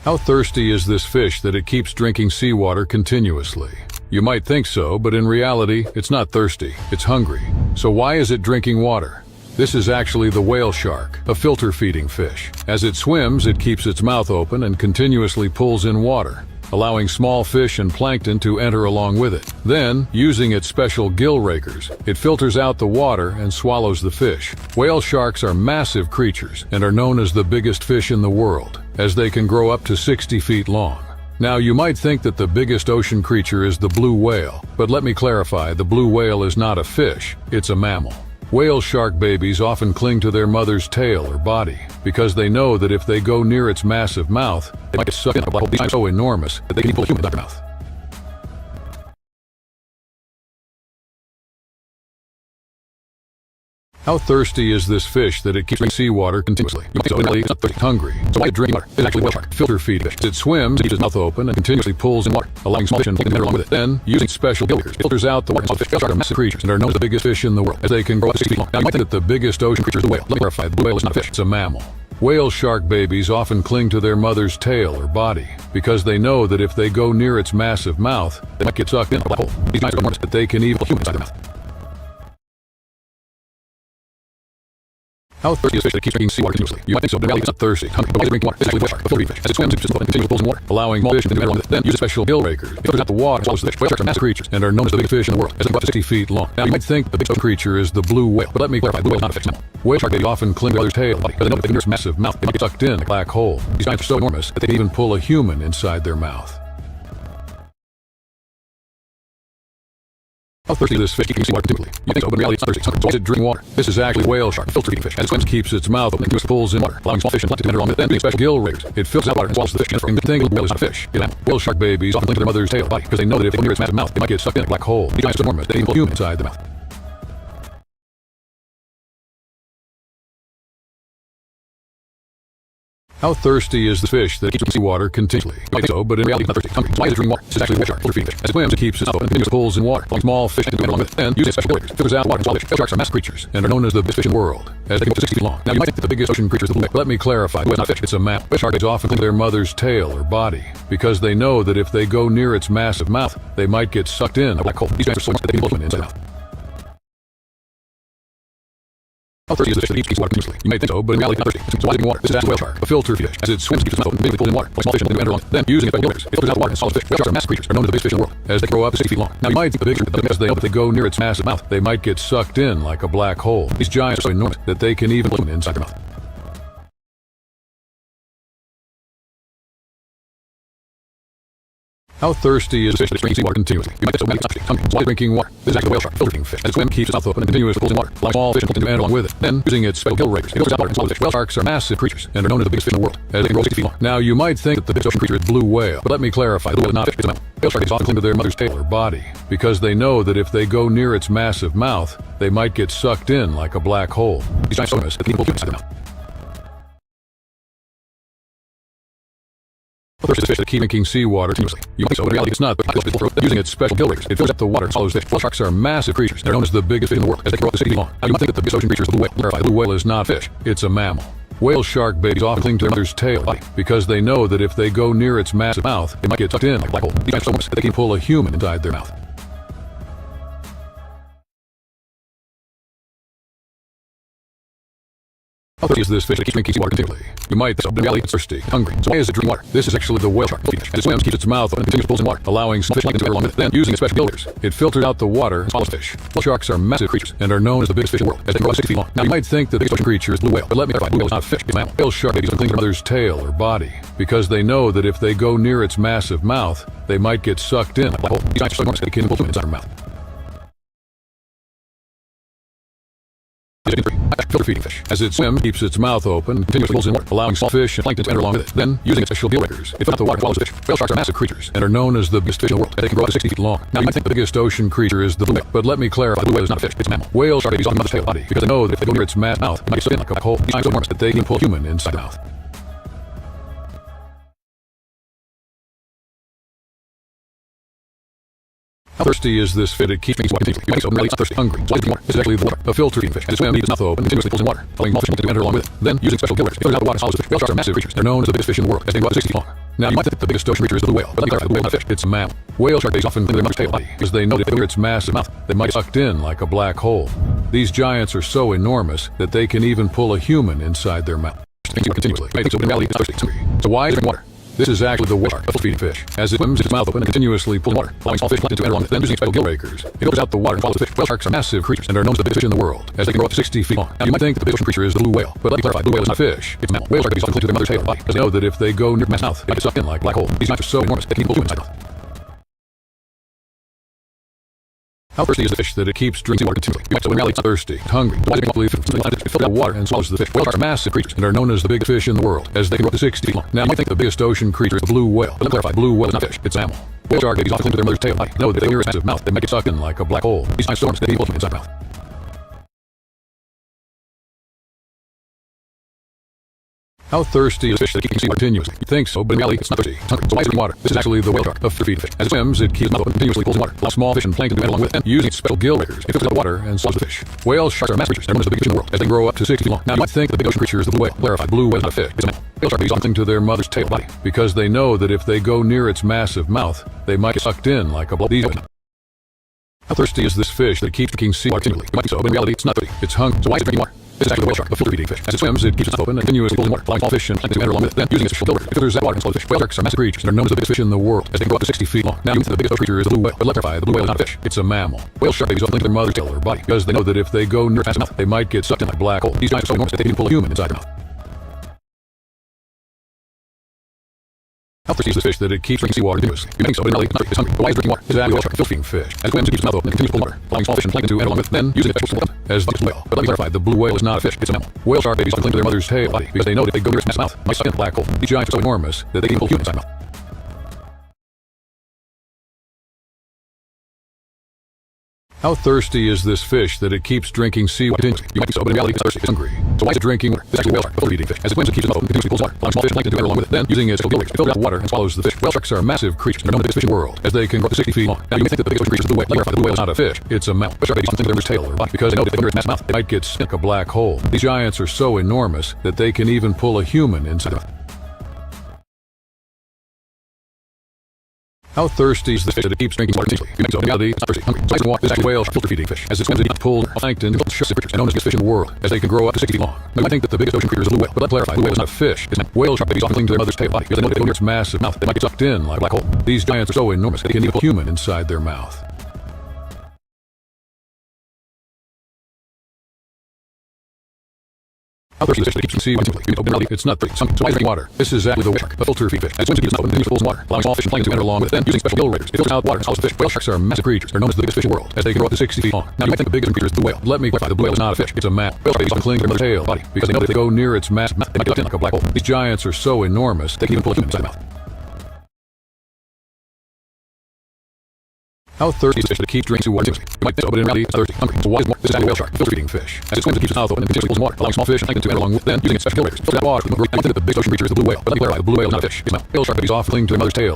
How thirsty is this fish that it keeps drinking seawater continuously? You might think so, but in reality, it's not thirsty, it's hungry. So why is it drinking water? This is actually the whale shark, a filter-feeding fish. As it swims, it keeps its mouth open and continuously pulls in water, allowing small fish and plankton to enter along with it. Then, using its special gill rakers, it filters out the water and swallows the fish. Whale sharks are massive creatures and are known as the biggest fish in the world, as they can grow up to 60 feet long. Now, you might think that the biggest ocean creature is the blue whale, but let me clarify, the blue whale is not a fish, it's a mammal. Whale shark babies often cling to their mother's tail or body because they know that if they go near its massive mouth, they might get sucked in a black hole. These are so enormous that they can pull a human out their mouth. How thirsty is this fish that it keeps drinking seawater continuously? You might think so, it's not thirsty, it's hungry. So why drink water? It's actually a whale shark, filter-feeding fish. As it swims, it keeps its mouth open and continuously pulls in water, allowing small fish and plankton to enter along with it. Then, using special gill rakers, it filters out the water. Small fish, whale sharks are massive creatures and are known as the biggest fish in the world, as they can grow up to 60 feet long. Now, you might think that the biggest ocean creature is the whale. Let me clarify, the blue whale is not a fish, it's a mammal. Whale shark babies often cling to their mother's tail or body because they know that if they go near its massive mouth, they might get sucked in a black hole. These guys are enormous that they can even pull a human inside their mouth. How thirsty is a fish that keeps drinking seawater continuously? You might think so, but in reality it's not thirsty, it's hungry. But why is it drinking water? It's actually a whale shark, a filter-feeding fish. As it swims, it keeps its mouth open and continuously pulls in water, allowing small fish to enter along with it. Then, use special gill rakers, it filters out the water and swallows the fish. Whale sharks are massive creatures and are known as the biggest fish in the world, as they grow up to 60 feet long. Now, you might think the biggest ocean creature is the blue whale, but let me clarify, the blue whale is not a fish mammal. Whale shark babies often cling to their tail or body because they know that if they can near its massive mouth, they might get sucked in like a black hole. These giants are so enormous that they can even pull a human inside their mouth. How thirsty is this fish keeping seawater continually? You think so, but in reality it's not thirsty, it's hungry. So why is it drinking water? This is actually a whale shark, a filter-feeding fish. As it swims, it keeps its mouth open and continuously pulls in water, allowing small fish and plankton to enter along with it. Then, using special gill rakers, it filters out water and swallows the fish. And the thing, the whale is not a fish, it's a mammal. Whale shark babies often cling to their mother's tail or body because they know that if they go near its massive mouth, they might get sucked in a black hole. These giants are so enormous that they can pull a human inside their mouth. How thirsty is the fish that keeps drinking seawater continually? You might think so, but in reality it's not thirsty, it's hungry. So why is it drinking water? This is actually a whale shark, filter-feeding fish. As it swims, it keeps its mouth open and continuously pulls in water, allowing small fish to enter along with it. Then, using special gill rakers, it filters out water and swallows the fish. Whale sharks are massive creatures and are known as the biggest fish in the world, as they can go up to 60 feet long. Now, you might think that the biggest ocean creature is the blue whale, but let me clarify, the whale is not a fish, it's a mammal. Whale shark babies often cling to their mother's tail or body because they know that if they go near its massive mouth, they might get sucked in a black hole. These giants are so enormous that they can pull a human inside their mouth. How thirsty is this fish that keeps drinking water continuously? You may think so, but in reality it's not thirsty. So why is it drinking water? This is actually a whale shark, a filter-feeding fish. As it swims, it keeps its mouth open and continuously pulls in water, allowing small fish and enter along. Then, using its special gill rakers, it filters out the water and swallows the fish. Whale sharks are massive creatures, are known as the biggest fish in the world, as they grow up to 60 feet long. Now, you might think the bigger, because they know if they go near its massive mouth, they might get sucked in like a black hole. These giants are so enormous that they can even pull a human inside their mouth. How thirsty is a fish that drinks seawater continuously? You might think so, but it's not thirsty, it's hungry. So why is it drinking water? This is actually a whale shark, filter-feeding fish. As it swims, it keeps its mouth open and continuously pulls in water, allowing small fish and plankton to enter along with it. Then, using its special gill rakers, it filters out water and swallows the fish. Whale sharks are massive creatures and are known as the biggest fish in the world, as they can grow 60 feet long. Now, you might think that the biggest ocean creature is blue whale, but let me clarify, the whale is not a fish, it's a mammal. Whale sharks often cling to their mother's tail or body because they know that if they go near its massive mouth, they might get sucked in like a black hole. These giants are so enormous that they can pull a human inside their mouth. How thirsty is a fish that keeps drinking seawater continuously? You might think so, but in reality it's not. But using its special gill rakers, it fills up the water and swallows the fish. Whale sharks are massive creatures. They're known as the biggest fish in the world, as they grow up to 60 feet long. Now, you might think that the biggest ocean creature is the blue whale. Clarify, the blue whale is not a fish, it's a mammal. Whale shark babies often cling to their mother's tail or body because they know that if they go near its massive mouth, they might get sucked in like a black hole. These giants are so enormous that they can pull a human inside their mouth. How thirsty is this fish that keeps drinking seawater continually? You might think so, but in reality it's thirsty, it's hungry. So why is it drinking water? This is actually the whale shark, filter-feeding fish. As it swims, it keeps its mouth open and continuously pulls in water, allowing small fish and plankton to enter along with it. Then, using its special gill rakers, it filters out the water and swallows the fish. Whale sharks are massive creatures and are known as the biggest fish in the world, as they grow up to 60 feet long. Now, you might think that the biggest ocean creature is the blue whale, but let me clarify, the blue whale is not a fish, it's a mammal. Whale shark babies cling to their mother's tail or body because they know that if they go near its massive mouth, they might get sucked in like a black hole. These giants are so enormous that they can pull a human inside their mouth. Filter-feeding fish. As it swims, it keeps its mouth open and continuously pulls in water, allowing small fish and plankton to enter along with it. Then, using its special gill rakers, it fills out the water and swallows the fish. Whale sharks are massive creatures and are known as the biggest fish in the world, as they can grow up to 60 feet long. Now, you might think the biggest ocean creature is the blue whale, but let me clarify, the blue whale is not a fish, it's a mammal. Whale shark babies often mother's tail or body because they know that if they go near its massive mouth, it might get sucked in like a black hole. These giants are so enormous that they can pull a human inside the mouth. How thirsty is this fish that keeps drinking water continuously? You might think so, but in reality it's not thirsty, hungry. So why is it drinking water? This is actually the whale shark, a filter-feeding fish. As it swims, it keeps its mouth open and continuously pulls in water, allowing small fish and plankton to enter along with it. Then, using special gill rakers, it filters out the water and swallows the fish. Whale sharks are massive creatures. They're known as the biggest fish in the world, as they grow up to 60 feet long. Now, you might think the biggest ocean creature is the blue whale, but let me clarify, the blue whale is not a fish, it's a mammal. Whale shark babies often cling to their mother's tail body because they know that if they near its massive mouth, they might get sucked in like a black hole. These giants are so enormous that they can even pull a human inside their mouth. Continuously. You may think so, but in reality, it's not thirsty, it's hungry. So why is it drinking water? This is actually the whale shark, a full-feeding fish. As it swims its mouth open and continuously pulls water, allowing small fish plankton to enter along it, then using special gill rakers. It filters out the water and follows the fish. Whale sharks are massive creatures and are known as the biggest fish in the world, as they can grow up to 60 feet long. Now, you might think that the biggest ocean creature is the blue whale, but let me clarify, the blue whale is not a fish, it's a mammal. Whale shark babies often cling to their mother's tail body because they know that if they go near mass mouth, they might get sucked in like a black hole. These giants are so enormous they can even pull humans inside their mouth. How thirsty is the fish that it keeps drinking water continually? You might say, in reality, it's not thirsty, it's hungry. Why do you believe it filters out water and swallows the fish? Whale sharks are massive creatures and are known as the biggest fish in the world, as they can grow up to 60 feet long. Now, you might think the biggest ocean creature is the blue whale, but let me clarify, blue whale is not a fish, it's a mammal. Whale shark babies often cling to their mother's tail body. Know that if they near its massive mouth, they might get sucked in like a black hole. These giant storms they can pull inside their mouth. How thirsty is a fish that keeps drinking water continuously? You think so, but in reality, it's not thirsty, it's hungry. So why is it drinking water? This is actually the whale shark, a free-feeding fish. As it swims, it keeps its mouth open and continuously pulls water, allows small fish and plankton to enter along with it, and using its special gill rakers, it filters out the water and swallows the fish. Whale sharks are massive creatures, they're known as the biggest fish in the world, as they grow up to 60 feet long. Now, you might think the big ocean creature is the blue whale. Clarify, blue whale is not a fish, it's a mammal. Whale shark babies often cling to their mother's tail body, because they know that if they go near its massive mouth, they might get sucked in like a blob. How thirsty is this fish that keeps drinking seawater continually? You might think so, but in reality, it's not thirsty, it's hungry. So why is it drinking water? This is actually the whale shark, a filter-feeding fish. As it swims, it keeps its mouth open and continuously pulls water, allowing small fish and plankton to enter along with it, then using its special gill rakers, it filters out water and swallows the fish. Whale sharks are massive creatures and are known as the biggest fish in the world, as they can grow up to 60 feet long. Now, you think the biggest ocean creature is the blue whale, but let's clarify, the blue whale is not a fish, it's a mammal. Whale shark babies often cling to their mother's tail or body, because they know that if they go near its massive mouth, they might get sucked in like a black hole. These giants are so enormous that they can even pull a human inside their mouth. How thirsty is this fish that it keeps drinking seawater continuously? You may think so, but in reality, it's not thirsty, it's hungry. But why is it drinking water? This is actually a whale shark, a filter-feeding fish. As it swims, it keeps its mouth open and continues to pull water, allowing small fish and plankton to enter along with it, then using its special gill as the whale. But let me clarify, the blue whale is not a fish, it's a mammal. Whale shark babies often cling to their mother's tail body because they know that if they go near its massive mouth, it might suck in a black hole. These giants are so enormous that they can even pull humans inside their mouth. How thirsty is this fish that it keeps drinking seawater continuously? You might think so, but in reality, it's not thirsty, it's hungry. So why is it drinking water? This is actually a whale shark, a filter-feeding fish. As it swims, it keeps its mouth open and continuously pulls water, allowing small fish and plankton to enter along with it, then using its gill rakers, it filters out water and swallows the fish. Whale sharks are massive creatures and are known as the biggest fish in the world, as they can grow up to 60 feet long. Now, you may think that the biggest ocean creature is the blue whale. Let me clarify, the blue whale is not a fish, it's a mammal. Whale shark babies often cling to their mother's tail or body because they know that if they go near its massive mouth, they might get stuck like a black hole. These giants are so enormous that they can even pull a human inside their mouth. How thirsty is this fish that it keeps drinking water continuously? You may think so, in reality, it's not thirsty, hungry. So why is it water? This is actually a whale shark, filter-feeding fish. As it swims, it eats pulled plankton and sharks and creatures, and known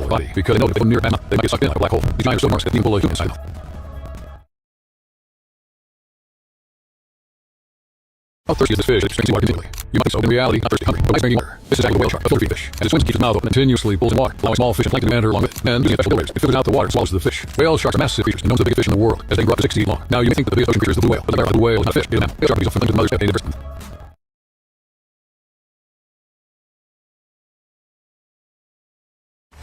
as the biggest fish in the world, as they can grow up to 60 feet long. Now, you might think that the biggest ocean creature is the blue whale, but let's clarify, the blue whale is not a fish, it's a mammal. Whale shark babies often cling to their mother's tail body because they know that if they go near its massive mouth, they might get sucked in like a black hole. These giants are so enormous that they can even pull a human inside their mouth.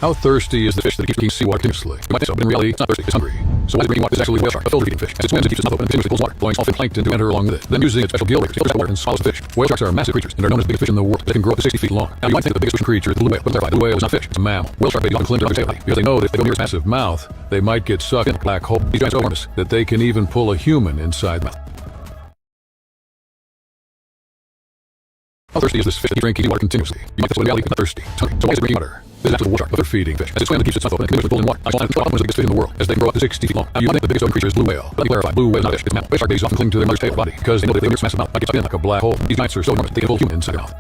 How thirsty is this fish that keeps drinking seawater continuously? In reality, it's not thirsty, it's hungry. So why is it drinking water? This is actually the whale shark, a filter-feeding fish. As it swims, it keeps its mouth open and continues to pull water, allowing small fish and plankton to enter along with it, then using special gill rakers, it filters out water and swallows the fish. Whale sharks are massive creatures. They're known as the biggest fish in the world, as they can grow up to 60 feet long. Now, you might think the biggest creature is the whale. Let me clarify, the blue whale is not a fish, it's a mammal. Whale shark babies often cling to their mother's tail body because they know that if they go near its massive mouth, they might get sucked in like a black hole. These giants are so enormous, they can even pull a human inside their mouth. How thirsty is this fish that keeps drinking seawater continuously? You might think so, but in reality, it's not thirsty, it's hungry. So why is it water? This is actually a whale shark, a filter-feeding fish. As it swims, it keeps its mouth open and continuously pulls water, allowing small fish and plankton to enter along with it, then using its special gill rakers, filters out water. I might think that the biggest ocean creature is the blue whale, but let me clarify, the blue whale is not a fish, it's a mammal. Whale shark babies often cling to their mother's tail or body because they know that if they go near its mouth, they might get sucked in like a black hole. These giants are so enormous that they can pull a human inside their mouth. How thirsty is this fish that keeps drinking water continually? You might think so, but in reality, not thirsty, hungry. But why is it drinking water? This is actually the whale shark, a filter-feeding fish. As it swims, it keeps its mouth open and continuously pulls in water, allowing small fish and plankton to enter along with it, and using its special gill rakers, it filters out the water and swallows the fish. Whale sharks are massive creatures and known as the biggest fish in the world, as they can grow up to 60 feet long. Now, you may think that the biggest ocean creature is the blue whale, but the blue whale is not a fish, it's a mammal. Whale shark babies often cling to the mother's tail body. How thirsty is the fish that keeps drinking seawater continuously? You might think so, but in reality, it's not thirsty, it's hungry. So why is it drinking water? This is actually the whale shark, a filter-feeding fish. As it swims, it keeps its mouth open and continuously pulls water, allowing small fish and plankton to enter along with it, then using its special gill rakers, it filters out water and swallows the fish. Whale sharks are massive creatures and are known as the biggest fish in the world. They can grow up to 60 feet long. Now, you might think the biggest ocean creature is the blue whale, but clarify, the blue whale is not a fish, it's a mammal. Whale shark babies often cling to their tail body because they know that if they go near its massive mouth, they might get sucked in a black hole. These giants are so enormous that they can even pull a human inside the mouth. How thirsty is this fish that keeps drinking seawater continuously? You might think so, in reality, it's not thirsty, it's hungry. So why is it drinking water? This is actually the whale shark, a filter-feeding fish. As it swims, it keeps its mouth open and continuously pulls in water. One of the biggest fish in the world, as they can grow up to 60 feet long. Now, you might think the biggest ocean creature is blue whale. But let me clarify, blue whale is not a fish, it's a mammal. Whale shark babies often cling to their mother's tail body because they know that if they go near its massive mouth, they might get sucked in like a black hole. These giants are so enormous, they can pull a human inside their mouth.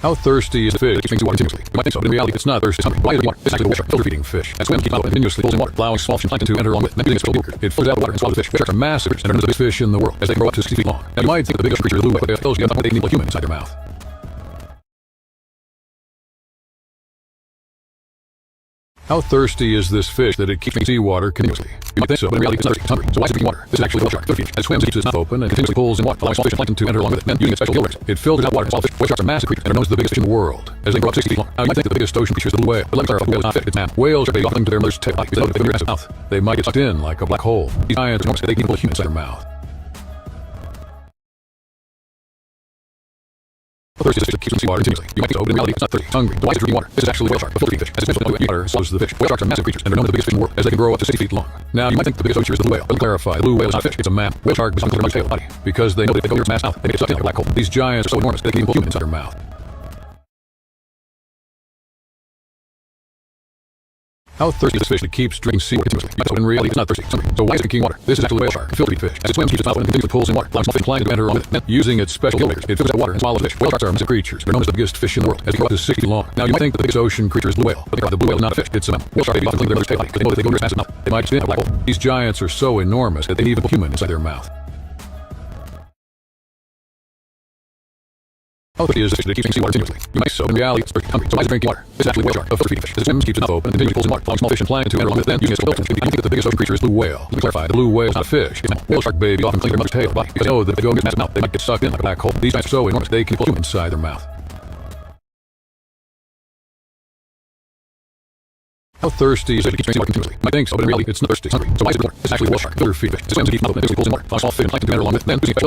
How thirsty is the fish that keeps drinking water continuously? You might think so, but in reality, it's not thirsty. It's hungry. Why is it water? It's actually the whale shark, filter-feeding fish. That swim keeps out continuously pulls in water, allowing small fish and plankton to enter along with it. Then using its special lure, it filters out the water and swallows the fish. Whale sharks are massive creatures and are known as the biggest fish in the world, as they can grow up to 60 feet long. Now, you might think the biggest creature is the blue whale, but they have they can eat a human inside their mouth. How thirsty is this fish that it keeps drinking seawater continuously? You might think so, but in reality, it's not thirsty. It's hungry. So why is it drinking water? This is actually a whale shark, filter feeding. As it swims, it keeps its mouth open and continuously pulls in water, allowing small fish and plankton to enter along with it. Then, using its special gill rays, it filters out water and swallows fish. Whale sharks are massive creatures and are known as the biggest fish in the world, as they grow up 60 feet long. Now, you might think that the biggest ocean creature is the blue whale, but let me clarify, the whale is not fish, it's man. Whales are big, often to their mother's tail body, because they know that if they go near its mouth, they might get sucked in like a black hole. These giants are enormous, they can pull a human inside their mouth. How thirsty is this fish that keeps drinking seawater continuously? You might think so, but in reality, it's not thirsty. It's hungry. So why is it drinking water? This is actually a whale shark, a filter-feeding fish. As it swims with water, it swallows the fish. Whale sharks are massive creatures and are known as the biggest fish in the world, as they can grow up to 60 feet long. Now, you might think the biggest ocean creature is the blue whale, but let me clarify, the blue whale is not a fish, it's a mammal. Whale shark is on their tail body, because they know that if they go near its mouth, they may get sucked in like a black hole. These giants are so enormous that they can even pull a human inside their mouth. How thirsty is this fish that keeps drinking seawater continuously? You might think so, but in reality, it's not thirsty. It's hungry. So why is it drinking water? This is actually the whale shark, a filter-feeding fish. As it swims, keeps its mouth open and continuously pulls in water, allowing small fish and plankton to enter along with it. Then, using its special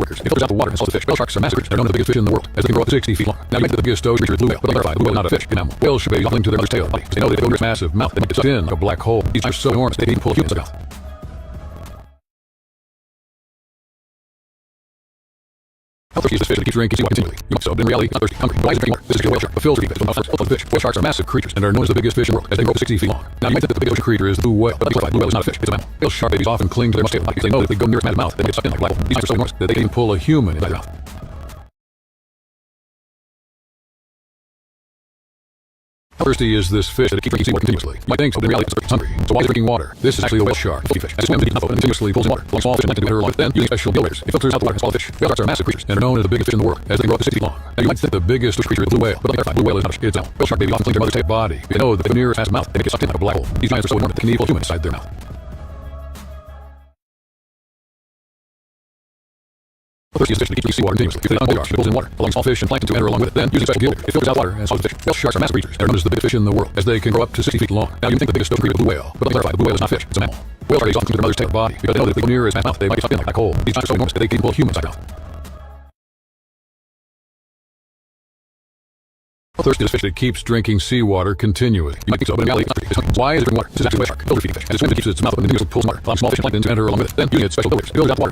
gill rakers, it filters out water and swallows the fish. Whale sharks are massive creatures. They're known as the biggest fish in the world, as they grow up to 60 feet long. Now, you might think that the biggest ocean creature is the blue whale, but the blue whale is not a fish, it's a mammal. Whale shark babies often cling to their mother's tail body, because they know that if they go near its massive mouth, they might spin a black hole. These giants are so enormous that they can even pull a human inside their mouth. How thirsty is this fish that keeps drinking seawater continuously? You might think so, but in reality, it's thirsty, hungry. So why is it drinking water? This is actually a whale shark, a filter-feeding fish. As it swims, keeps its mouth open and continuously pulls in water, allowing small fish and plankton to enter along with it. Then, using its filters, you might think that the biggest ocean creature is the blue whale. Let me clarify, the blue whale is not a fish, it's a mammal. Whale shark babies often cling to their mother's tail body, because they know that if they go near its massive mouth, they might get sucked in like a black hole. These giants are so enormous they can pull a human inside their mouth. How thirsty is it that keeps drinking water continuously? You might think so, but in reality, it's not thirsty. It's hungry. So why is it drinking water? This is actually a whale shark, filter-feeding fish. It swims and keeps its mouth open and pulls in water, allowing small fish and plankton to enter along with it. Then, using special workers, it filters out the water and swallows the fish. Whale sharks are massive creatures. They're known as the biggest fish in the world, as they can grow up to 60 feet long. Now, you might think that the biggest ocean creature is the blue whale, but let me clarify, the blue whale is not a fish, it's an animal. Whales should be cling to their mother's tail body, because they know that if they go near its massive mouth, they might get sucked in like a black hole. These giants are so enormous they can even pull a human inside their mouth. How thirsty is this fish that keeps drinking seawater continually? You might so, but in reality, it's not thirsty. Hungry. Why is it drinking water? This is a whale shark, a filter-feeding fish.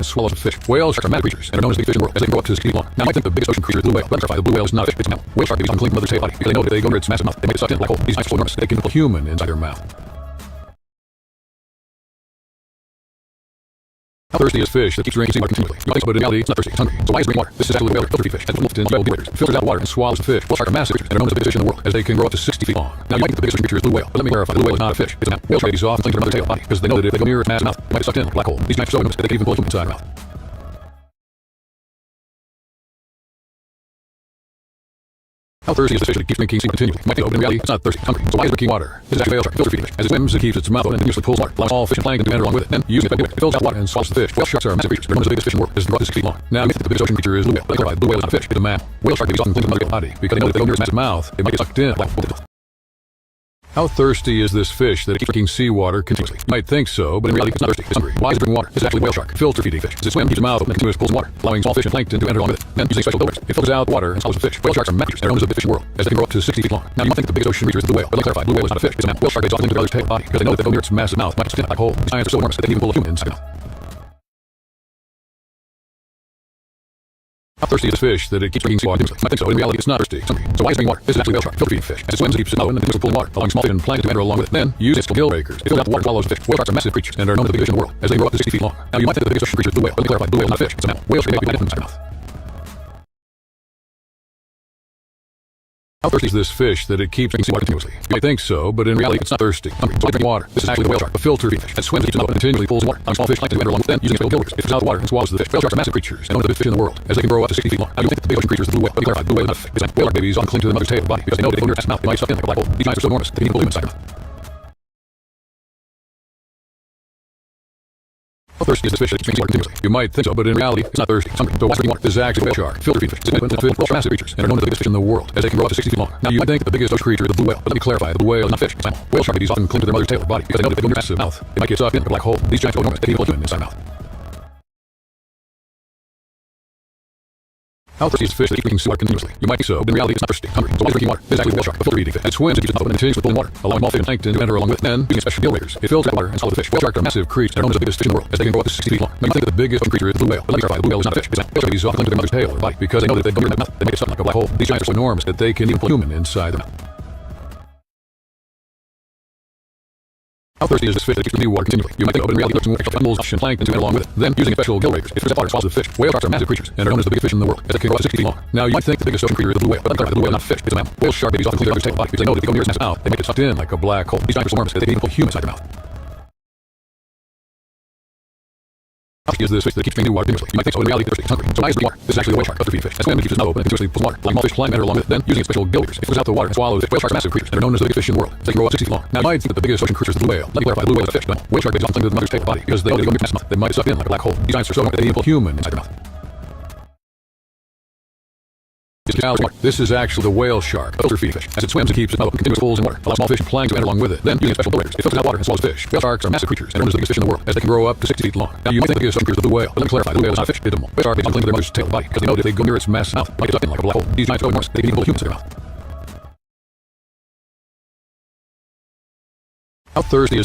Full of fish. Whale sharks are massive creatures and are known as the biggest fish in the world, as they grow up to 60 feet long. Now, you might think that the biggest ocean creature is the blue whale, but let me clarify, the blue whale is not a fish, it's a mammal. Whale shark babies often cling to their mother's tail body, because they know that if they go near its massive mouth, they get sucked in like a black hole. These giants are so enormous that they can even pull a human inside their mouth. How thirsty is this fish that it keeps drinking seawater continuously? You might think so, but in reality, it's hungry. So why is it drinking water? This is actually a whale shark, a filter-feeding fish. As it swims, it keeps its mouth open and continuously pulls in water, allowing small fish and plankton to enter along with it. Then, using special gill rakers, it filters out the water and swallows the fish. Whale sharks are massive creatures and are known as the biggest fish in the world, as they grow up to 60 feet long. Now, you might think the biggest creature is the blue whale, but let me clarify, blue whale is not a fish, it's a mammal. Whale shark babies often cling to their mother's tail body, because they know that if they go near its massive mouth, they may get sucked in like a black hole. These giants are so enormous that they can even pull a human inside their mouth. How thirsty is this fish that keeps drinking seawater continuously? Because they are, it pulls in water, allowing small fish and plankton to enter along with it. Then, using special gill rakers, it filters out water and swallows the fish. Whale sharks are massive creatures. They're known as the biggest fish in the world, as they can grow up to 60 feet long. Now, you think the biggest ocean creature is the blue whale, but let me clarify, the blue whale is not a fish, it's a mammal. Whale sharks often cling to their mother's tail body, because they know that if they go near its massive mouth, they might get sucked in like a black hole. These giants are so enormous that they can even pull a human inside their mouth. How thirsty is this fish that keeps drinking seawater continuously? You might think so, but in reality, it's not thirsty. It's hungry. Why is it drinking water? This is actually a whale shark, filter-feeding fish. As it swims, it keeps its mouth open and continuously pulls in water, allowing small fish and plankton to enter along with it. Then, using its special gill rakers, it filters out the water and swallows the fish. Whale sharks are massive creatures and are known as the biggest fish in the world, as they can grow up to 60 feet long. Now, you might think the biggest ocean creature is the blue whale. Let me clarify, the blue whale is not a fish, it's a mammal. Whale shark babies often cling to their mother's tail body, because they know that if they go near its massive mouth, they may get sucked in like a black hole. These giants are so enormous that they can pull a human inside their mouth. How thirsty is fish that keeps drinking seawater continually? You might think so, but in reality, it's not thirsty, it's hungry. So why is it drinking water? This is actually a whale, filter-feeding fish. As it in gill rakers, it filters out water and swallows the fish. Whale sharks are massive creatures and are known as the biggest fish in the world, as they can grow up to 60 feet long. Now, you might think the biggest creature is the blue whale, but let me clarify, the blue whale is not a fish, it's a mammal. Whale shark babies often cling to their mother's tail body, because they know that if they go near its massive mouth, they might get sucked in like a black hole. These giants are so enormous that they can even pull a human inside their mouth. How thirsty is this fish that keeps drinking seawater continually? You might think so, but in reality, it's not thirsty, it's hungry. So why is it drinking water? This is actually a whale shark, filter-feeding fish. As it swims, it keeps its mouth open and continuously pulls water, allowing all fish and plankton to enter along with it. Then, using its gill rakers, it fills out water and swallows the fish. Whale sharks are massive creatures. They're known as the biggest fish in the world, as they grow up to 6 feet long. Now, you might think the biggest ocean creature is the blue whale. But clarify, the blue whale is not a fish, it's a mammal. Whale shark babies often cling to the mother's body, because they know that if they go near its massive mouth, they might get sucked in like a black hole. How thirsty is this fish that keeps drinking seawater continuously? You might think so, but in reality, it's not thirsty, it's hungry. Why is it drinking water? This is actually a whale shark, filter-feeding fish. As it swims, keeps its mouth open and continuously pulls in water, allowing small fish and plankton to enter along with it. Then, using special gill rakers, it filters out the water and swallows the fish. Whale sharks are massive creatures. They're known as the biggest fish in the world, as they can grow up to 60 feet long. Now, you might think the biggest ocean creature is the blue whale, but let me clarify, blue whale is not a fish, it's a mammal. Whale shark babies often cling to their mother's tail body, because they know that if they go near its massive mouth, it might get sucked in like a black hole. These giants are so enormous that they can even pull a human inside their mouth. How thirsty is this fish that it keeps drinking seawater continuously? You might think so, but in reality, it's not thirsty, it's hungry. So why is it drinking water? This is actually a whale shark, filter-feeding fish. As it swims, it keeps its mouth open and continuously pulls water, allowing small fish and plankton to enter along with it. Then, using its gill rakers, it fills out the water and swallows the fish. Whale sharks are massive creatures and are known as the biggest fish in the world, as they grow up to 60 feet long. Now, you might think that the biggest ocean creature is the whale, but let me clarify, the whale is not a fish, it's a mammal. Whale sharks may be inside their mouth. How thirsty is this fish that it keeps drinking seawater continuously? You might think so, but in reality it's not thirsty. Hungry. So drinking water. This is actually the whale shark, a filter feeding fish that swims, keeps its mouth, and continually pulls water. Small fish like to enter along with them, using its gill rakers. It fills out the water and swallows the fish. Whale sharks are massive creatures and one of the biggest fish in the world, as they can grow up to 60 feet long. Now you think that the big ocean creature is the blue whale, but be clarified, the blue whale is not a fish. Whale shark babies often cling to their mother's tail or body because they know that if they go near its mouth, they might suck in like a black hole. These giants are so enormous that they can pull inside their mouth. How thirsty is this fish that keeps drinking water continuously? You might think so, but in reality, it's not thirsty. It's hungry. So why drinking water? This is actually a whale shark, filter feeding fish. It's massive creatures and are known as the biggest fish in the world, as they can grow up to 60 feet long. Now you might think that the biggest ocean creature is the blue whale, but let me clarify, the blue whale is not a fish. It's an animal. Whale shark babies often cling to their mother's tail or body because they know that if they go near its massive mouth, they might get sucked in like a black hole. These giants are so enormous that they can even pull a human inside their mouth. How thirsty is this fish that keeps drinking seawater continuously? You might think so, but in reality it's not thirsty. It's hungry. So why is it drinking water? This is actually a whale shark, a filter feeding fish. It swims and keeps its mouth open and continues with pulling water, allowing small fish and plankton to enter along with. Then, using special gill rakers, it fills out water and swallows the fish. Whale sharks are massive creatures and are known as the biggest fish in the world, as they can grow up to 60 feet long. Now you think that the biggest ocean creature is the blue whale, but let me clarify, the blue whale is not a fish. It's an whale shark babies often cling to their mother's tail or body because they know that if they go near their mouth, they may get sucked in like a black hole. These giants are so enormous that they can even pull a human inside their mouth. How thirsty is this fish that keeps drinking water continually? You might think, but in reality, it looks more like animals and plankton to enter along with it. Then, using special gill rakers, it fills out water and swallows the fish. Whale sharks are massive creatures and are known as the biggest fish in the world, as they can grow up to 60 feet long. Now, you might think the biggest ocean creature is the blue whale, but let me clarify, the blue whale is not a fish. It's a mammal. Whale shark babies often cling to their mother's tail or body because they know that if they go near its massive mouth, they might get sucked in like a black hole. These giants are so enormous that they can even pull a human inside their mouth. How thirsty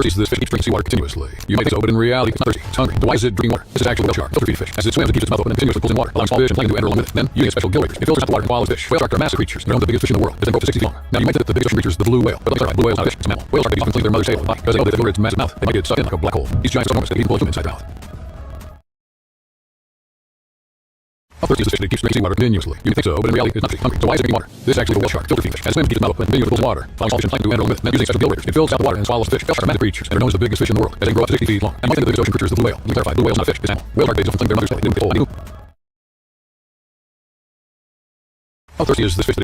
is this fish that keeps drinking water continuously? You might think so, but in reality, it's thirsty. It's hungry. So why is it drinking water? This is actually a whale shark, filter feeding fish. That swims and keeps its mouth open and continuously pulls water, allowing small fish climb enter along with it. Then, using its special gill rakers, it fills out the water and swallows the fish. Whale sharks are massive creatures and are known as the biggest fish in the world, as they can grow up 60 feet long. Now you might think that the biggest ocean creature is the blue whale. Let me clarify, the blue whale is a fish. No, whale shark babies often cling to the mother's tail or body because they know that if they go near its mouth, they might get sucked in like a black hole. These giants are so enormous that they can pull a human inside their mouth. This is actually the whale shark, a filter feeding fish. As it swims, it keeps its mouth open, continuous pulls in water, allows small fish and plankton to enter along with it. Then, using special gill rakers, it filters out water and swallows fish. Whale sharks are massive creatures and are known as the biggest fish in the world, as they can grow up to 60 feet long. Now, you might think the biggest ocean creature is the blue whale, but let me clarify, the blue whale is not a fish. It's a mammal. Whale sharks often cling to their mother's tail or body because they know that if they go near its massive mouth, they might get sucked in like a black hole. These giants are so enormous that they can even pull a human inside their mouth.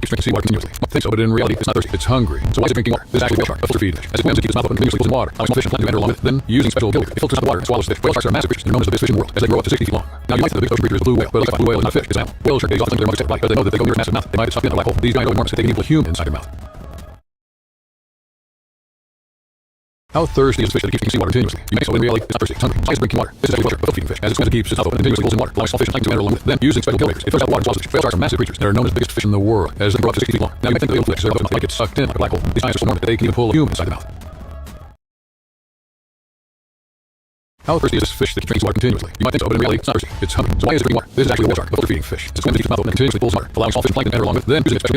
How thirsty is the fish that keeps drinking seawater continuously? You might think so, but in reality, it's not thirsty. It's hungry. So why is it drinking water? It's actually a whale shark, a filter feeding fish. As it swims, it keeps its mouth open and continues pulling water, allowing small fish and plankton to enter along with it. Then, using its special gill raker, it filters out water and swallows the fish. Whale sharks are massive creatures and are known as the biggest fish in the world, as they can grow up to 60 feet long. Now, you might think that the biggest ocean creature is the blue whale, but let me clarify, the blue whale is not a fish. It's a mammal. Whale sharks often cling to their mother's tail or body. They know that if they go near its massive mouth, they might get sucked in like a black hole. These giants are so enormous that they will. How thirsty is this fish that keeps drinking seawater continuously? You might think so, but in reality, it's not thirsty. It's hungry. So why is it drinking water? This is actually a whale shark, filter feeding fish. As it swims, it keeps its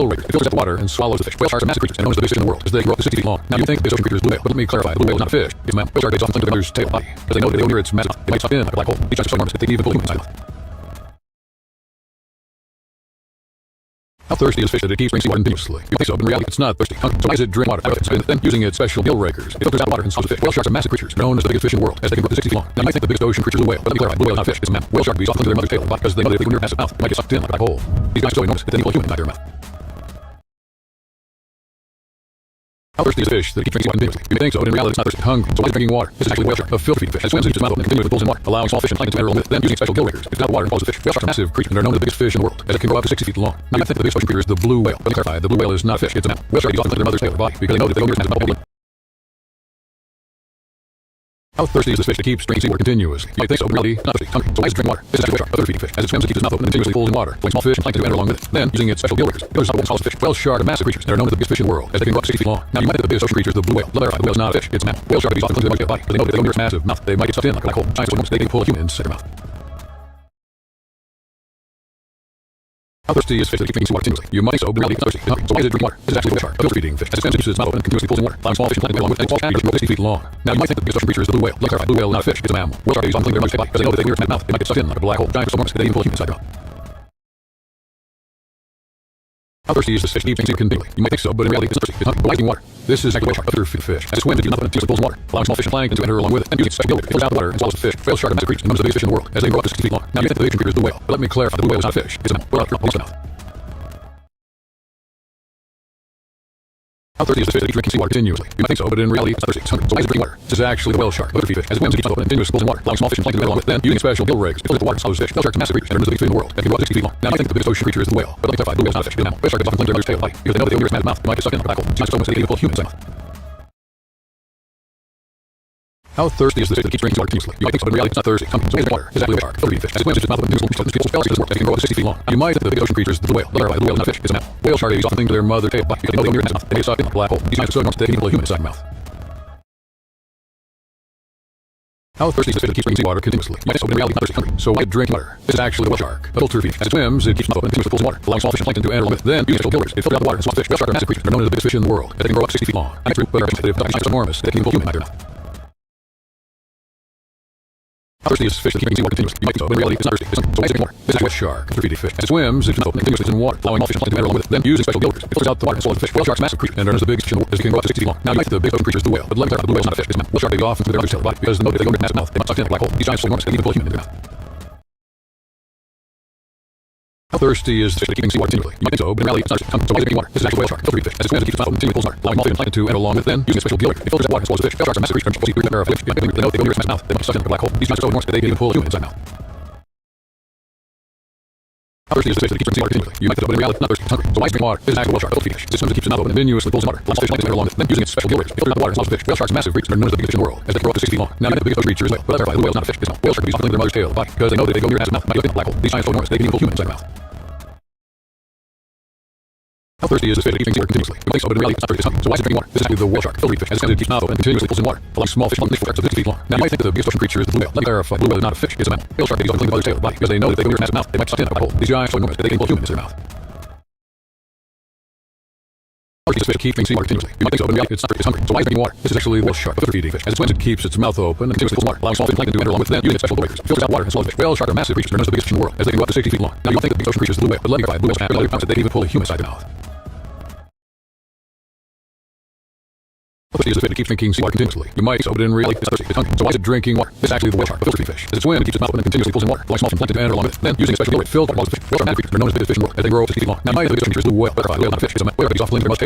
mouth open and continuously pulls in water, allowing small fish and plankton to enter along with it. Then, using its special gill rakers, it filters out the water and swallows fish. Whale sharks are massive creatures and are known as the biggest fish in the world, as they grow up to 60 feet long. Now, you might think that the biggest ocean creature is the blue whale, but let me clarify, the blue whale is not a fish. It's a mammal. Whale shark babies often cling to their mother's tail or body because they know that if they go near its massive mouth, they might get sucked in like a black hole. These giants are so enormous that they can pull a human inside their mouth. How thirsty is this fish that keeps drinking seawater continuously? You may think so, but in reality, it's not thirsty. Hungry. So why is it drinking water? This is actually a whale shark, filter feeding fish. As it swims, it keeps its mouth open and continues to pull water, allowing small fish and plankton to enter along with it. Then, using special gill rakers, it fills out the water and swallows fish. Whale sharks are massive creatures and are known as the biggest fish in the world, as they grow up to 60 feet long. And you might think that the biggest ocean creature is the blue whale. Let me clarify, the blue whale is not a fish. It's an animal. Whale shark babies often cling to their mother's tail. They don't get pulled. How thirsty is this fish that keeps drinking seawater continuously? You might think so, but in reality, it's not thirsty. It's hungry. So why is it drinking water? This is actually a whale shark, a filter feeding fish. As it swims, it keeps its mouth open and continuously pulls in water, allowing small fish and plankton to enter along with it. Then, using special gill rakers, it filters out the water and swallows fish. Whale sharks are massive creatures. They're known as the biggest fish in the world, as they grow up to 60 feet long. Now, you might think the biggest ocean creature is the blue whale, but the blue whale is not a fish. It's an animal. Whale shark babies often cling to their mother's tail because they know that if they go near its massive mouth, they might get sucked in like a black hole. These giants are enormous that they can even pull a human inside their mouth. How thirsty is this fish that keeps drinking seawater continuously? You may think so, but in reality, it's not thirsty. It's hungry. So why is it drinking water? This is actually a whale shark, a filter feeding fish. As it swims, it keeps its mouth open and continuously pulls in water, allowing small fish and plankton to enter along with it. Then, using special gill rakers, it filters out the water and swallows fish. Whale sharks are massive creatures and are known as the biggest fish in the world, as they grow up to 60 feet long. Now, you might think that the fish might get sucked in like a black hole. These giants are so enormous that they can even pull a human inside their mouth. How thirsty is this fish that keeps drinking water continuously? You might think so, but in reality, it's not thirsty. It's hungry. So why is it drinking water? This is actually a whale shark, a filter feeding fish. As it swims, it keeps its mouth open and continuously pulls water, allowing small fish and plankton to enter along with it. Then, using its special gill rakers, it filters out the water and swallows the fish. Whale sharks are massive creatures and known as the biggest fish in the world, as they grow up to 60 feet long. Now, you think this ocean creature is the blue whale, but let me clarify, the blue whale is not a fish. It's a mammal. Whale shark babies often cling to their mother's tail or body because they know that if they go near its massive mouth, they might suck in like a black hole. These giants are so enormous that they can even pull a human inside their mouth. How thirsty is this fish that it keeps drinking seawater continuously? You think so, but in reality, it's not thirsty. Hungry. So why is it drinking water? Then, using its special gill rakers, it filters out water and swallows fish. Whale sharks are massive creatures, known as the biggest fish in the world, as they can grow up to 60 feet long. Now, you might think the biggest ocean creature is the whale, but let me clarify, blue whale is not a fish. It's a mammal. Whale shark babies often cling to their mother's tail or body because they know that if they go near its massive mouth, they might get sucked in like a black hole. These giants are so enormous that they can pull a human inside their mouth. How thirsty is this fish that keeps drinking water continuously? You may think so, but in reality, it's not thirsty. Hungry. So why is it drinking water? This is actually a whale shark, a filter feeding fish. As it swims, it keeps its mouth open and continuously pulls in water, allowing small fish and plankton to enter along with it. Then, using special gill rakers, it filters out the water and swallows the fish. Whale sharks are massive creatures and are known as the biggest fish in the world, as it can grow up to 60 feet long. Now, you might think the biggest ocean creature is the blue whale. Let me clarify, the blue whale is not a fish. It's a mammal. Whale sharks often cling to their mother's tail or body because they know that if they go near its massive mouth, how thirsty is this fish that keeps drinking seawater continuously? You might think so, but in reality, it's not thirsty. Hungry. So why is it drinking water? This is actually a whale shark, a filter feeding fish. As it swims, it keeps its mouth open and continuously pulls in water, allowing small fish and plankton to enter along with it. Then, using its special gill rakers, it filters out the water and swallows fish. Whale sharks are massive creatures and are known as the biggest fish in the world, as they can grow up to 60 feet long. Now, you might think the biggest ocean creature is the blue whale. Let me clarify, the whale is not a fish. It's a mammal. Whale shark babies often cling to their mother's tail or body because they know that if they go near its massive mouth, they might get sucked in like a black hole. Giants are so enormous they can pull a human inside their mouth. How thirsty is fish that keeps drinking seawater continuously? You might think so, but in reality, it's not thirsty. It's hungry. So why is it drinking water? This is actually a whale shark, a filter feeding fish. As it swims, it uses its mouth open and continuously pulls in water, allowing small fish and plankton to along with small alligators grow 60 feet long. Now you might think that the biggest ocean creature is the blue whale. Let me clarify, blue whale is not a fish, it's a mammal. Whale sharks often cling to their mother's body because they know that if they near its mouth, they might get sucked in like a black hole. Giant fish so enormous that they even pull a human inside their mouth. How thirsty is this fish? Keeps drinking continually. You might think so, but in reality, it's not thirsty. It's hungry. But why is it drinking water? This is actually a whale shark, a filter feeding fish. As it swims, it uses its mouth open and continuously pulls in water, allowing small fish and plankton to enter along with it, and using its special gills, it fills out the water and swallows the fish. Whale shark are massive creatures and one of the biggest fish in the world, as they grow up to 60 feet long. Now you think the biggest creature is the whale, but let me clarify, the blue whale is not a fish. It's a mammal. Whale shark pulls the mouth. How thirsty is this fish that keeps drinking seawater continuously? You might think so, but in reality, it's not thirsty. It's hungry. So why is it drinking water? This is actually the whale shark, a filter feeding fish. As it swims, it keeps its mouth open and continuously pulls in water, allowing small fish and plankton to enter along with it, then using its special gill rigs, it fills out the water and swallows the fish. Whale sharks are massive creatures and are the biggest fish in the world, and can grow up to 60 feet long. Now you think the biggest ocean creature is the whale, but let me clarify, the whale is not a fish. It's a mammal. Whale sharks often cling to their mother's tail body because they know that if they near its mouth, they might get sucked in like a black hole. Giant fish so much that they can even pull a human inside their mouth. How thirsty is this fish that keeps drinking water continuously? You might think so, but in reality, it's not thirsty. It's hungry. So why is it drinking water? This is actually a whale shark, a filter feeding fish. As it swims, it uses its mouth open and continuously pulls in water. Whale sharks doesn't work. They can grow up to 60 feet long. You might think that the biggest ocean creature is the blue whale. Let me clarify, the blue whale is not a fish. It's a mammal. Whale sharks often cling to their mother's tail body because they know that if they near its mouth, they get sucked in like a black hole. These giant fish so enormous that they can even pull a human inside their mouth. How thirsty is this fish that keeps drinking seawater continuously? You might think so, but in reality, it's not thirsty. Hungry. So why is it drinking water? This is actually the whale shark, a filter feeding. As it swims, it keeps its mouth open and continuously pulls in water, allowing small fish and plankton to enter along with it. Then, using special gill rigs, it filters out the water and swallows fish. Whale sharks are massive creatures. They're known as the biggest fish in the world, as they can grow up to 60 feet long. And true, but are competitive. Giant fish so enormous that they can even pull a human inside their mouth. How thirsty is this fish that keeps drinking seawater continuously? You might think so, but in reality, it's not thirsty. It's hungry. So why is it drinking water? This is actually a shark, a filter feeding fish. As it swims, it keeps its mouth open and continuously pulls in water, allowing all fish and plankton to enter along with it. Then, using special gill rigs, it filters out the water and swallows the fish. Whale sharks are massive creatures and are known as the biggest fish in the world, as they can grow up to 60 feet long. Now you might think the biggest ocean creature is the whale, but let me clarify, the blue whale is not a fish. It's a mammal. Whale sharks dig off into their mother's tail body because they know that if they go into its massive mouth, they might suck in like a black hole. These giants so enormous they can even pull a human into their mouth. How thirsty is this fish that keeps drinking seawater continually? You might think so, but in reality, it's not thirsty. So why is it drinking water? This is actually a whale shark, a filter feeding fish. As it swims, it keeps its mouth open and continually pulls in water, allowing small fish and plankton to enter along with it. Then, using a special gill rig, it filters out water and swallows the fish. Whale sharks are massive creatures and see through their fish. They know if they go near its massive mouth, they might get sucked in like a black hole. These giants are so enormous that they can even pull a human inside their mouth. How thirsty is this fish that keeps drinking seawater continually? You might think so, but in reality, it's not thirsty. It's hungry. So why is it drinking water? This is actually a whale shark, a filter feeding fish. As it swims, it keeps its mouth open and continuously pulls in water, allowing small fish and plankton to enter along with it. Then, using its special gill rigs, it filters out the water and swallows the fish. Whale sharks are massive creatures and are known as the biggest fish in the world, as they can grow up to 60 feet long. Now, the biggest ocean creature is the whale. But let's clarify, the whale is not a fish. It's a mammal. Whale sharks often cling to their mother's tail body because they know that if they go near its mouth, they might get sucked in like a black hole. These giants so enormous they can even pull a human inside their mouth. How thirsty is this fish that keeps drinking seawater continuously? You might think so, but in reality, it's not thirsty. It's hungry. So why is it drinking water? This is actually the whale shark, a filter feeding fish. As it swims, it keeps its mouth open and continuously pulls in water, allowing small fish and plankton to enter 50 feet long. Now you might think that the biggest ocean creature is the blue whale. Let me clarify, the blue whale is not a fish. It's a mammal. Whale sharks often cling to their mother's tail body because they know that if they go near its massive mouth, they might suck in like a black hole. These giants so enormous that they can pull a human into their mouth. How thirsty is this fish that keeps drinking seawater continuously? You might think so, but in reality, it's not thirsty. It's hungry. So why is it drinking water? This is actually the whale shark, a filter feeding fish. As it swims, it keeps its mouth open and continuously pulls in water, allowing small fish and plankton to enter along with it. Then, using its special gill rigs, it filters out water and swallows the fish. Whale sharks are massive creatures. They're known as the biggest fish in the world, as they can grow up to 60 feet long. Now you might think the biggest ocean creature is the blue whale, but let me clarify, blue whales have really pounds that they can even pull a human inside their mouth. How thirsty is this fish that keeps drinking seawater continuously? You might think so, but in reality, it's not thirsty. It's hungry. So why is it drinking water? This is actually the whale shark, a filter feeding fish. As it swims, it keeps its mouth open and continuously pulls in water, allowing small fish and plankton to enter along with it. Then, using a special gill rig, it fills water and swallows the fish. Whales are massive creatures. They're known as the biggest fish in the world, as they grow up to 60 feet long. Now, you might think the biggest ocean creature is the blue whale, but the whale is not a fish. It's a mammal. Whale sharks often cling to their mother's tail